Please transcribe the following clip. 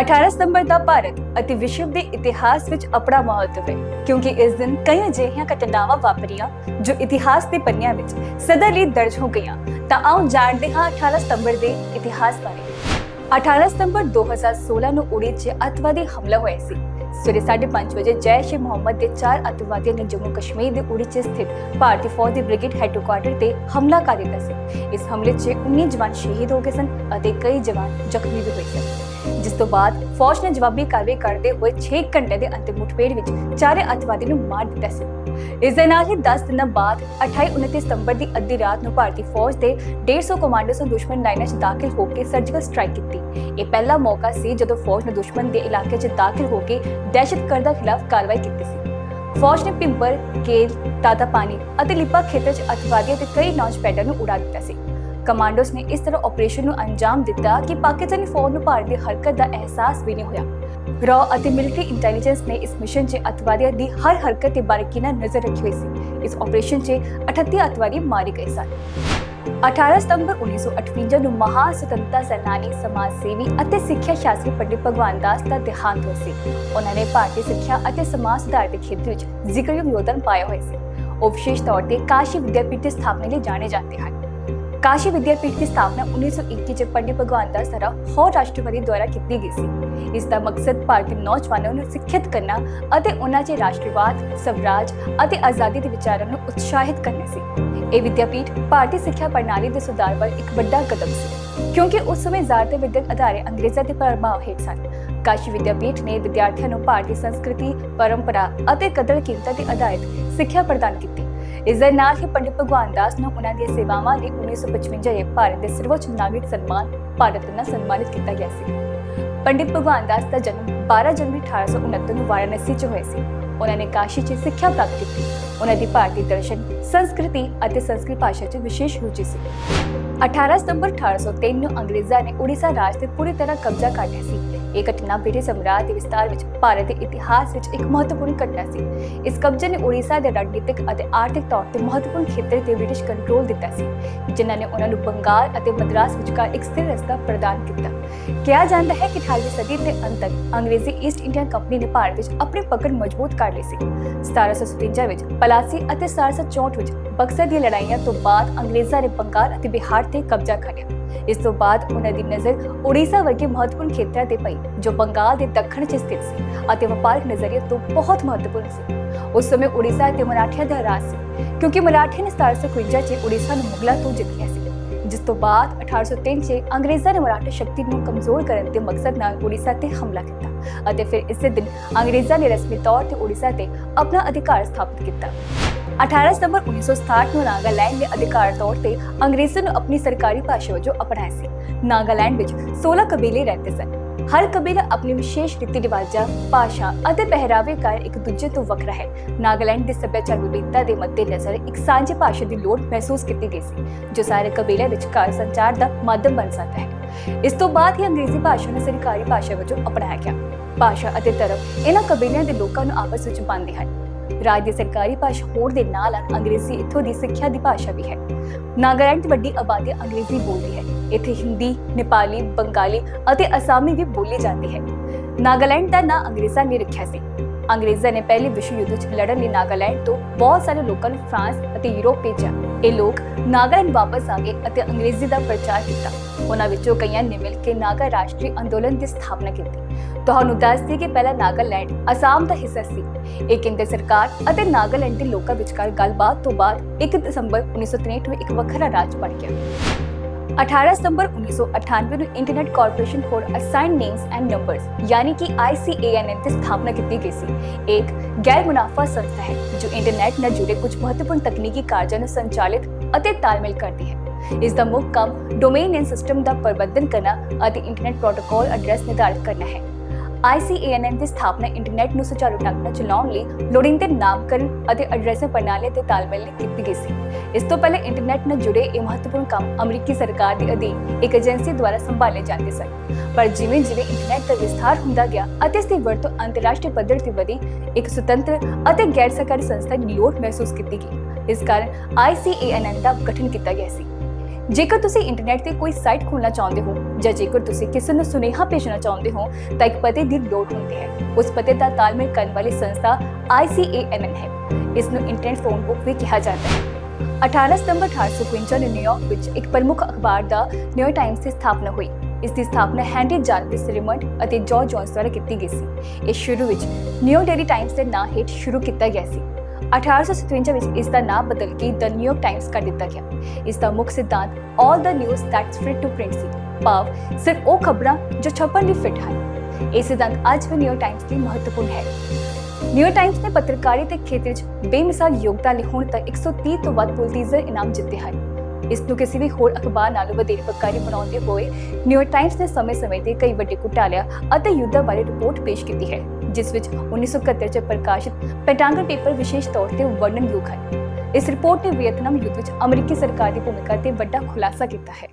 18 ਸਤੰਬਰ ਦਾ ਭਾਰਤ ਅਤੇ ਵਿਸ਼ਵ ਦੇ ਇਤਿਹਾਸ ਵਿੱਚ ਆਪਣਾ ਮਹੱਤਵ ਹੈ ਕਿਉਂਕਿ ਇਸ ਦਿਨ ਕਈ ਅਜਿਹੀਆਂ ਘਟਨਾਵਾਂ ਵਾਪਰੀਆਂ ਜੋ ਇਤਿਹਾਸ ਦੇ ਪੰਨਿਆਂ ਵਿੱਚ ਸਦਾ ਲਈ ਦਰਜ ਹੋ ਗਈਆਂ। ਤਾਂ ਆਓ ਜਾਣਦੇ ਹਾਂ 18 ਸਤੰਬਰ ਦੇ ਇਤਿਹਾਸ ਬਾਰੇ। 18 ਸਤੰਬਰ 2016 ਨੂੰ ਉੜੀ 'ਚ ਅੱਤਵਾਦੀ ਹਮਲਾ ਹੋਇਆ ਸੀ। ਸਵੇਰੇ 5:30 ਵਜੇ ਜੈਸ਼-ਏ-ਮੁਹੰਮਦ ਦੇ 4 ਅੱਤਵਾਦੀਆਂ ਨੇ ਜੰਮੂ ਕਸ਼ਮੀਰ ਦੇ ਉੜੀ 'ਚ ਸਥਿਤ ਭਾਰਤੀ ਫੌਜ ਦੇ ਬ੍ਰਿਗੇਡ ਹੈੱਡਕੁਆਰਟਰ ਤੇ ਹਮਲਾ ਕਰ ਦਿੱਤਾ ਸੀ। ਇਸ ਹਮਲੇ 'ਚ 19 ਜਵਾਨ ਸ਼ਹੀਦ ਹੋ ਗਏ ਸਨ ਅਤੇ ਕਈ ਜਵਾਨ ਜ਼ਖਮੀ ਵੀ ਹੋਏ ਸਨ। ਜਿਸ ਤੋਂ ਬਾਅਦ ਫੌਜ ਨੇ ਜਵਾਬੀ ਕਾਰਵਾਈ ਕਰਦੇ ਹੋਏ 6 ਘੰਟੇ ਦੇ ਅੰਤਿਮ ਮੁਠਭੇੜ ਵਿੱਚ 4 ਅੱਤਵਾਦੀਆਂ ਨੂੰ ਮਾਰ ਦਿੱਤਾ ਸੀ। ਇਸ ਦੇ ਨਾਲ ਹੀ 10 ਦਿਨਾਂ ਬਾਅਦ 28-29 ਸਤੰਬਰ ਦੀ ਅੱਧੀ ਰਾਤ ਨੂੰ ਭਾਰਤੀ ਫੌਜ ਦੇ 150 ਕਮਾਂਡੋਸ ਨੇ ਦੁਸ਼ਮਣ ਲਾਈਨਾਂ 'ਚ ਦਾਖਲ ਹੋ ਕੇ ਸਰਜੀਕਲ ਸਟ੍ਰਾਈਕ ਕੀਤੀ। ਇਹ ਪਹਿਲਾ ਮੌਕਾ ਸੀ ਜਦੋਂ ਫੌਜ ਨੇ ਦੁਸ਼ਮਣ ਦੇ ਇਲਾਕੇ 'ਚ ਦਾਖਲ ਹੋ ਕੇ ਦਹਿਸ਼ਤਗਰਦਾਂ ਖਿਲਾਫ ਕਾਰਵਾਈ ਕੀਤੀ ਸੀ। ਫੌਜ ਨੇ ਪਿੰਪਰ, ਕੇਲ, ਤਾਤਾਪਾਨੀ ਅਤੇ ਲਿਪਾ ਖੇਤਰ 'ਚ ਅੱਤਵਾਦੀਆਂ ਤੇ ਕਈ ਲਾਂਚ ਪੈਡਾਂ ਨੂੰ ਉਡਾ ਦਿੱਤਾ ਸੀ। ਕਮਾਂਡੋਸ ਨੇ ਇਸ ਤਰ੍ਹਾਂ ਆਪਰੇਸ਼ਨ ਨੂੰ ਅੰਜਾਮ ਦਿੱਤਾ ਕਿ ਪਾਕਿਸਤਾਨੀ ਫੌਜ ਨੂੰ ਭਾਰਤ ਦੀ ਹਰਕਤ ਦਾ ਅਹਿਸਾਸ ਵੀ ਨਹੀਂ ਹੋਇਆ। ਰॉ ਅਤੇ ਮਿਲਟਰੀ ਇੰਟੈਲੀਜੈਂਸ ਨੇ ਇਸ ਮਿਸ਼ਨ 'ਚ ਅੱਤਵਾਦੀਆਂ ਦੀ ਹਰ ਹਰਕਤ ਤੇ ਬਾਰੀਕੀ ਨਾਲ ਨਜ਼ਰ ਰੱਖੀ ਹੋਈ ਸੀ। ਇਸ ਆਪਰੇਸ਼ਨ 'ਚ 38 ਅੱਤਵਾਦੀ ਮਾਰੇ ਗਏ ਸਨ। 18 ਸਤੰਬਰ 1958 ਨੂੰ ਮਹਾਨ ਸੁਤੰਤਰਤਾ ਸੈਨਾਨੀ, ਸਮਾਜ ਸੇਵੀ ਅਤੇ ਸਿੱਖਿਆ ਸ਼ਾਸਤਰੀ ਪੰਡਿਤ ਭਗਵਾਨ ਦਾਸ ਦਾ ਦੇਹਾਂਤ ਹੋਇਆ ਸੀ। ਉਹਨਾਂ ਨੇ ਭਾਰਤੀ ਸਿੱਖਿਆ ਅਤੇ ਸਮਾਜ ਸੁਧਾਰ ਦੇ ਖੇਤਰ ਵਿੱਚ ਜ਼ਿਕਰਯੋਗ ਯੋਗਦਾਨ ਪਾਇਆ ਹੋਇਆ ਸੀ। ਉਹ ਵਿਸ਼ੇਸ਼ ਤੌਰ ਤੇ ਕਾਸ਼ੀ ਵਿਦਿਆਪੀਠ ਦੀ ਸਥਾਪਨਾ ਲਈ ਜਾਣੇ ਜਾਂਦੇ ਹਨ। ਕਾਸ਼ੀ ਵਿਦਿਆਪੀਠ ਦੀ ਸਥਾਪਨਾ 1921 ਚ ਪੰਡਿਤ ਭਗਵਾਨ ਦਾਸ ਦੁਆਰਾ ਹੋਰ ਰਾਸ਼ਟਰਪਤੀ ਦੁਆਰਾ ਕੀਤੀ ਗਈ ਸੀ। ਇਸ ਦਾ ਮਕਸਦ ਭਾਰਤੀ ਨੌਜਵਾਨਾਂ ਨੂੰ ਸਿੱਖਿਅਤ ਕਰਨਾ ਅਤੇ ਉਹਨਾਂ 'ਚ ਰਾਸ਼ਟਰਵਾਦ, ਸਵਰਾਜ ਅਤੇ ਆਜ਼ਾਦੀ ਦੇ ਵਿਚਾਰਾਂ ਨੂੰ ਉਤਸ਼ਾਹਿਤ ਕਰਨਾ ਸੀ। ਇਹ ਵਿਦਿਆਪੀਠ ਭਾਰਤੀ ਸਿੱਖਿਆ ਪ੍ਰਣਾਲੀ ਦੇ ਸੁਧਾਰ ਵੱਲ ਇੱਕ ਵੱਡਾ ਕਦਮ ਸੀ ਕਿਉਂਕਿ ਉਸ ਸਮੇਂ ਜ਼ਿਆਦਾਤਰ ਵਿਦਿਅਕ ਅਦਾਰੇ ਅੰਗਰੇਜ਼ਾਂ ਦੇ ਪ੍ਰਭਾਵ ਹੇਠ ਸਨ। ਕਾਸ਼ੀ ਵਿਦਿਆਪੀਠ ਨੇ ਵਿਦਿਆਰਥੀਆਂ ਨੂੰ ਭਾਰਤੀ ਸੰਸਕ੍ਰਿਤੀ, ਪਰੰਪਰਾ ਅਤੇ ਕਦਰ ਕੀਮਤਾਂ ਤੇ ਆਧਾਰਿਤ ਸਿੱਖਿਆ ਪ੍ਰਦਾਨ ਕੀਤੀ। ਇਸ ਦੇ ਨਾਲ ਹੀ ਪੰਡਿਤ ਭਗਵਾਨ ਦਾਸ ਨੂੰ ਉਹਨਾਂ ਦੀਆਂ ਸੇਵਾਵਾਂ ਲਈ 1955 ਵਿੱਚ ਭਾਰਤ ਦੇ ਸਰਵਉੱਚ ਨਾਗਰਿਕ ਸਨਮਾਨ ਭਾਰਤ ਰਤਨ ਨਾਲ ਸਨਮਾਨਿਤ ਕੀਤਾ ਗਿਆ ਸੀ। ਪੰਡਿਤ ਭਗਵਾਨ ਦਾਸ ਦਾ ਜਨਮ 12 ਜਨਵਰੀ 1869 ਨੂੰ ਵਾਰਾਣਸੀ 'ਚ ਹੋਇਆ ਸੀ। ਉਹਨਾਂ ਨੇ ਕਾਸ਼ੀ 'ਚ ਸਿੱਖਿਆ ਪ੍ਰਾਪਤ ਕੀਤੀ। ਉਹਨਾਂ ਦੀ ਭਾਰਤੀ ਦਰਸ਼ਨ, ਸੰਸਕ੍ਰਿਤੀ ਅਤੇ ਸੰਸਕ੍ਰਿਤ ਭਾਸ਼ਾ 'ਚ ਵਿਸ਼ੇਸ਼ ਰੁਚੀ ਸੀ। 18 ਸਤੰਬਰ 1803 ਨੂੰ ਅੰਗਰੇਜ਼ਾਂ ਨੇ ਉੜੀਸਾ ਰਾਜ ਤੇ ਪੂਰੀ ਤਰ੍ਹਾਂ ਕਬਜ਼ਾ ਕਰ ਲਿਆ ਸੀ। ਇਹ ਘਟਨਾ ਬ੍ਰਿਟਿਸ਼ ਸਾਮਰਾਜ ਦੇ ਵਿਸਤਾਰ ਵਿੱਚ ਭਾਰਤ ਦੇ ਇਤਿਹਾਸ ਵਿੱਚ ਇੱਕ ਮਹੱਤਵਪੂਰਨ ਘਟਨਾ ਸੀ। ਇਸ ਕਬਜ਼ੇ ਨੇ ਉੜੀਸਾ ਦੇ ਰਾਜਨੀਤਿਕ ਅਤੇ ਆਰਥਿਕ ਤੌਰ ਤੇ ਮਹੱਤਵਪੂਰਨ ਖੇਤਰ ਤੇ ਬ੍ਰਿਟਿਸ਼ ਕੰਟਰੋਲ ਦਿੱਤਾ ਸੀ, ਜਿਨ੍ਹਾਂ ਨੇ ਉਹਨਾਂ ਨੂੰ ਬੰਗਾਲ ਅਤੇ ਮਦਰਾਸ ਵਿਚਕਾਰ ਇੱਕ ਸਥਿਰ ਰਸਤਾ ਪ੍ਰਦਾਨ ਕੀਤਾ। ਕਿਹਾ ਜਾਂਦਾ ਹੈ ਕਿ 18ਵੀਂ ਸਦੀ ਦੇ ਅੰਤ ਤੱਕ ਅੰਗਰੇਜ਼ੀ ਈਸਟ ਇੰਡੀਆ ਕੰਪਨੀ ਨੇ ਭਾਰਤ ਵਿੱਚ ਆਪਣੀ ਪਕੜ ਮਜ਼ਬੂਤ ਕਰ ਲਈ ਸੀ। 1757 ਵਿੱਚ ਪਲਾਸੀ ਅਤੇ 1764 ਵਿੱਚ ਬਕਸਰ ਦੀਆਂ ਲੜਾਈਆਂ ਤੋਂ ਬਾਅਦ ਅੰਗਰੇਜ਼ਾਂ ਨੇ ਬੰਗਾਲ ਅਤੇ ਬਿਹਾਰ ਤੇ ਕਬਜ਼ਾ ਕਰ ਲਿਆ। ਇਸ ਤੋਂ ਬਾਅਦ ਉਹਨਾਂ ਦੀ ਨਜ਼ਰ ਉੜੀਸਾ ਵਰਗੇ ਮਹੱਤਵਪੂਰਨ ਖੇਤਰਾਂ ਤੇ ਪਈ ਜੋ ਬੰਗਾਲ ਦੇ ਦੱਖਣ 'ਚ ਸਥਿਤ ਸੀ ਅਤੇ ਵਪਾਰਕ ਨਜ਼ਰੀਏ ਤੋਂ ਬਹੁਤ ਮਹੱਤਵਪੂਰਨ ਸੀ। ਉਸ ਸਮੇਂ ਉੜੀਸਾ ਤੇ ਮਰਾਠਿਆਂ ਦਾ ਰਾਜ ਸੀ ਕਿਉਂਕਿ ਮਰਾਠਿਆਂ ਨੇ 1751 'ਚ ਉੜੀਸਾ ਨੂੰ ਮੁਗਲਾਂ ਤੋਂ ਜਿੱਤ ਲਿਆ ਸੀ। ਜਿਸ ਤੋਂ ਬਾਅਦ 1803 'ਚ ਅੰਗਰੇਜ਼ਾਂ ਨੇ ਮਰਾਠਾ ਸ਼ਕਤੀ ਨੂੰ ਕਮਜ਼ੋਰ ਕਰਨ ਦੇ ਮਕਸਦ ਨਾਲ ਉੜੀਸਾ ਤੇ ਹਮਲਾ ਕੀਤਾ ਅਤੇ ਫਿਰ ਇਸੇ ਦਿਨ ਅੰਗਰੇਜ਼ਾਂ ਨੇ ਰਸਮੀ ਤੌਰ ਤੇ ਉੜੀਸਾ ਤੇ ਆਪਣਾ ਅਧਿਕਾਰ ਸਥਾਪਿਤ ਕੀਤਾ। 18 ਸਤੰਬਰ 1967 ਨੂੰ ਨਾਗਾਲੈਂਡ ਨੇ ਅਧਿਕਾਰਤ ਤੌਰ ਤੇ ਅੰਗਰੇਜ਼ੀ ਨੂੰ ਆਪਣੀ ਸਰਕਾਰੀ ਭਾਸ਼ਾ ਵਜੋਂ ਅਪਣਾਇਆ ਸੀ। ਨਾਗਾਲੈਂਡ ਵਿੱਚ 16 ਕਬੀਲੇ ਰਹਿੰਦੇ ਸਨ। ਹਰ ਕਬੀਲਾ ਆਪਣੀ ਵਿਸ਼ੇਸ਼ ਰੀਤੀ ਰਿਵਾਜਾਂ, ਭਾਸ਼ਾ ਅਤੇ ਪਹਿਰਾਵੇ ਕਾਰਨ ਇੱਕ ਦੂਜੇ ਤੋਂ ਵੱਖਰਾ ਹੈ। ਨਾਗਾਲੈਂਡ ਦੀ ਸੱਭਿਆਚਾਰਕ ਵਿਭਿੰਨਤਾ ਦੇ ਮੱਦੇਨਜ਼ਰ ਇੱਕ ਸਾਂਝੀ ਭਾਸ਼ਾ ਦੀ ਲੋੜ ਮਹਿਸੂਸ ਕੀਤੀ ਗਈ ਸੀ ਜੋ ਸਾਰੇ ਕਬੀਲਿਆਂ ਵਿਚਕਾਰ ਸੰਚਾਰ ਦਾ ਮਾਧਿਅਮ ਬਣ ਸਕਦਾ ਹੈ। ਇਸ ਤੋਂ ਬਾਅਦ ਹੀ ਅੰਗਰੇਜ਼ੀ ਭਾਸ਼ਾ ਨੂੰ ਸਰਕਾਰੀ ਭਾਸ਼ਾ ਵਜੋਂ ਅਪਣਾਇਆ ਗਿਆ। ਭਾਸ਼ਾ ਅਤੇ ਧਰਮ ਇਹਨਾਂ ਕਬੀਲਿਆਂ ਦੇ ਲੋਕਾਂ ਨੂੰ ਆਪਸ ਵਿੱਚ ਬੰਨ੍ਹਦੇ ਹਨ। ਰਾਜ ਦੀ ਸਰਕਾਰੀ ਭਾਸ਼ਾ ਹੋਣ ਦੇ ਨਾਲ ਅੰਗਰੇਜ਼ੀ ਇੱਥੋਂ ਦੀ ਸਿੱਖਿਆ ਦੀ ਭਾਸ਼ਾ ਵੀ ਹੈ। ਨਾਗਾਲੈਂਡ ਦੀ ਵੱਡੀ ਆਬਾਦੀ ਅੰਗਰੇਜ਼ੀ ਬੋਲਦੀ ਹੈ। ਇੱਥੇ ਹਿੰਦੀ, ਨੇਪਾਲੀ, ਬੰਗਾਲੀ ਅਤੇ ਅਸਾਮੀ ਵੀ ਬੋਲੀ ਜਾਂਦੀ ਹੈ। ਨਾਗਾਲੈਂਡ ਦਾ ਨਾਂ ਅੰਗਰੇਜ਼ਾਂ ਨੇ ਰੱਖਿਆ ਸੀ। ਅੰਗਰੇਜ਼ਾਂ ਨੇ ਪਹਿਲੇ ਵਿਸ਼ਵ ਯੁੱਧ 'ਚ ਲੜਨ ਲਈ ਨਾਗਾਲੈਂਡ ਤੋਂ ਬਹੁਤ ਸਾਰੇ ਲੋਕਾਂ ਨੂੰ ਫਰਾਂਸ ਅਤੇ ਯੂਰਪ ਭੇਜਿਆ। ਇਹ ਲੋਕ ਨਾਗਾਲੈਂਡ ਵਾਪਸ ਆ ਗਏ ਅਤੇ ਅੰਗਰੇਜ਼ੀ ਦਾ ਪ੍ਰਚਾਰ ਕੀਤਾ। ਉਹਨਾਂ ਵਿੱਚੋਂ ਕਈਆਂ ਨੇ ਮਿਲ ਕੇ ਨਾਗਾ ਰਾਸ਼ਟਰੀ ਅੰਦੋਲਨ ਦੀ ਸਥਾਪਨਾ ਕੀਤੀ। ਤੁਹਾਨੂੰ ਦੱਸ ਦਈਏ ਕਿ ਪਹਿਲਾਂ ਨਾਗਾਲੈਂਡ ਅਸਾਮ ਦਾ ਹਿੱਸਾ ਸੀ। ਇਹ ਕੇਂਦਰ ਸਰਕਾਰ ਅਤੇ ਨਾਗਾਲੈਂਡ ਦੇ ਲੋਕਾਂ ਵਿਚਕਾਰ ਗੱਲਬਾਤ ਤੋਂ ਬਾਅਦ 1 ਦਸੰਬਰ 1963 ਵਿੱਚ ਇੱਕ ਵੱਖਰਾ ਰਾਜ ਬਣ ਗਿਆ। 18 ਸਤੰਬਰ 1998 ਨੂੰ internet corporation for assigned names and numbers ਯਾਨੀ ਕਿ ICANN ਦੀ ਸਥਾਪਨਾ ਕੀਤੀ ਗਈ ਸੀ। ਇਹ ਇੱਕ ਗੈਰ ਮੁਨਾਫਾ ਸੰਸਥਾ ਹੈ ਜੋ ਇੰਟਰਨੈਟ ਨਾਲ ਜੁੜੇ ਕੁਝ ਮਹੱਤਵਪੂਰਨ ਤਕਨੀਕੀ ਕਾਰਜਾਂ ਨੂੰ ਸੰਚਾਲਿਤ ਅਤੇ ਤਾਲਮੇਲ ਕਰਦੀ ਹੈ। ਇਸ ਦਾ ਮੁੱਖ ਕੰਮ ਡੋਮੇਨ ਨੇਮ ਸਿਸਟਮ ਦਾ ਪ੍ਰਬੰਧਨ ਕਰਨਾ ਅਤੇ ਇੰਟਰਨੈਟ ਪ੍ਰੋਟੋਕਾਲ ਐਡਰੈਸ ਨਿਰਧਾਰਿਤ ਕਰਨਾ ਹੈ। ICANN ਦੀ ਸਥਾਪਨਾ ਇੰਟਰਨੈਟ ਨੂੰ ਸੁਚਾਰੂ ਢੰਗ ਨਾਲ ਚਲਾਉਣ ਲਈ ਲੋੜੀਂਦੇ ਨਾਮਕਰਨ ਅਤੇ ਐਡਰੈਸਿੰਗ ਪ੍ਰਣਾਲੀ ਦੇ ਤਾਲਮੇਲ ਲਈ ਕੀਤੀ ਗਈ ਸੀ। ਇਸ ਤੋਂ ਪਹਿਲਾਂ ਇੰਟਰਨੈਟ ਨਾਲ ਜੁੜੇ ਇਹ ਮਹੱਤਵਪੂਰਨ ਕੰਮ ਅਮਰੀਕੀ ਸਰਕਾਰ ਦੇ ਅਧੀਨ ਇੱਕ ਏਜੰਸੀ ਦੁਆਰਾ ਸੰਭਾਲੇ ਜਾਂਦੇ ਸਨ। ਪਰ ਜਿਵੇਂ-ਜਿਵੇਂ ਇੰਟਰਨੈਟ ਦਾ ਵਿਸਥਾਰ ਹੁੰਦਾ ਗਿਆ ਅਤੇ ਇਸ ਦੀ ਵਰਤੋਂ ਅੰਤਰਰਾਸ਼ਟਰੀ ਪੱਧਰ ਤੇ ਵਧੀ, ਇੱਕ ਸੁਤੰਤਰ ਅਤੇ ਗੈਰ ਸਰਕਾਰੀ ਸੰਸਥਾ ਦੀ ਲੋੜ ਮਹਿਸੂਸ ਕੀਤੀ ਗਈ। ਇਸ ਕਾਰਨ ICANN ਦਾ ਗਠਨ ਕੀਤਾ ਗਿਆ ਸੀ। ਜੇਕਰ ਤੁਸੀਂ ਇੰਟਰਨੈਟ ਤੇ ਕੋਈ ਸਾਈਟ ਖੋਲ੍ਹਣਾ ਚਾਹੁੰਦੇ ਹੋ ਜਾਂ ਜੇਕਰ ਤੁਸੀਂ ਕਿਸੇ ਨੂੰ ਸੁਨੇਹਾ ਭੇਜਣਾ ਚਾਹੁੰਦੇ ਹੋ ਤਾਂ ਇੱਕ ਪਤੇ ਦੀ ਲੋੜ ਹੁੰਦੀ ਹੈ। ਉਸ ਪਤੇ ਦਾ ਤਾਲਮੇਲ ਕਰਨ ਵਾਲੀ ਸੰਸਥਾ ICANN ਹੈ। ਇਸ ਨੂੰ ਇੰਟਰਨੈਟ ਫੋਨ ਬੁੱਕ ਵੀ ਕਿਹਾ ਜਾਂਦਾ ਹੈ। 18 ਸਤੰਬਰ 1855 ਨੂੰ ਨਿਊਯਾਰਕ ਵਿੱਚ ਇੱਕ ਪ੍ਰਮੁੱਖ ਅਖਬਾਰ ਦਾ ਨਿਊਯਾਰਕ ਟਾਈਮਜ਼ ਦੀ ਸਥਾਪਨਾ ਹੋਈ। ਇਸ ਦੀ ਸਥਾਪਨਾ ਹੈਨਰੀ ਜਾਰਵਿਸ ਰਿਮੰਡ ਅਤੇ ਜਾਰਜ ਜੋਨਸ ਦੁਆਰਾ ਕੀਤੀ ਗਈ ਸੀ। ਇਹ ਸ਼ੁਰੂ ਵਿੱਚ ਨਿਊਯਾਰਕ ਡੇਲੀ ਟਾਈਮਜ਼ ਦੇ ਨਾਂ ਹੇਠ ਸ਼ੁਰੂ ਕੀਤਾ ਗਿਆ ਸੀ। 1857 ਵਿੱਚ ਇਸ ਦਾ ਨਾਮ ਬਦਲ ਕੇ ਦ ਨਿਊਯਾਰਕ ਟਾਈਮਜ਼ ਕਰ ਦਿੱਤਾ ਗਿਆ। ਇਸ ਦਾ ਮੁੱਖ ਸਿਧਾਂਤ all the news that's fit to print ਸੀ, ਭਾਵ ਸਿਰਫ ਉਹ ਖਬਰਾਂ ਜੋ ਛਪਣ ਲਈ ਫਿੱਟ ਹਨ। ਇਹ ਸਿਧਾਂਤ ਅੱਜ ਵੀ ਨਿਊਯਾਰਕ ਟਾਈਮਜ਼ ਲਈ ਮਹੱਤਵਪੂਰਨ ਹੈ। ਨਿਊਯਾਰਕ ਟਾਈਮਜ਼ ਨੇ ਪੱਤਰਕਾਰੀ ਦੇ ਖੇਤਰ ਵਿੱਚ ਬੇਮਿਸਾਲ ਯੋਗਦਾਨ ਲਈ ਹੁਣ ਤੱਕ 130 ਤੋਂ ਵੱਧ ਪੁਲਿਟਜ਼ਰ ਇਨਾਮ ਜਿੱਤੇ ਹਨ। ਇਸ ਨੂੰ ਕਿਸੇ ਵੀ ਹੋਰ ਅਖਬਾਰ ਨਾਲੋਂ ਵਧੇਰੇ ਪੱਤਰਕਾਰੀ ਬਣਾਉਂਦੇ ਹੋਏ ਨਿਊਯਾਰਕ ਟਾਈਮਜ਼ ਨੇ ਸਮੇਂ-ਸਮੇਂ ਤੇ ਕਈ ਵੱਡੇ ਘੁਟਾਲਿਆਂ ਅਤੇ ਯੁੱਧਾਂ ਬਾਰੇ ਰਿਪੋਰਟ ਪੇਸ਼ ਕੀਤੀ ਹੈ, ਜਿਸ ਵਿੱਚ 1971 ਚ ਪ੍ਰਕਾਸ਼ਿਤ ਪੈਂਟਾਗਨ ਪੇਪਰ ਵਿਸ਼ੇਸ਼ ਤੌਰ ਤੇ ਵਰਣਨਯੋਗ ਹਨ। ਇਸ ਰਿਪੋਰਟ ਨੇ ਵੀਅਤਨਾਮ ਯੁੱਧ ਵਿੱਚ ਅਮਰੀਕੀ ਸਰਕਾਰ ਦੀ ਭੂਮਿਕਾ ਤੇ ਵੱਡਾ ਖੁਲਾਸਾ ਕੀਤਾ ਹੈ।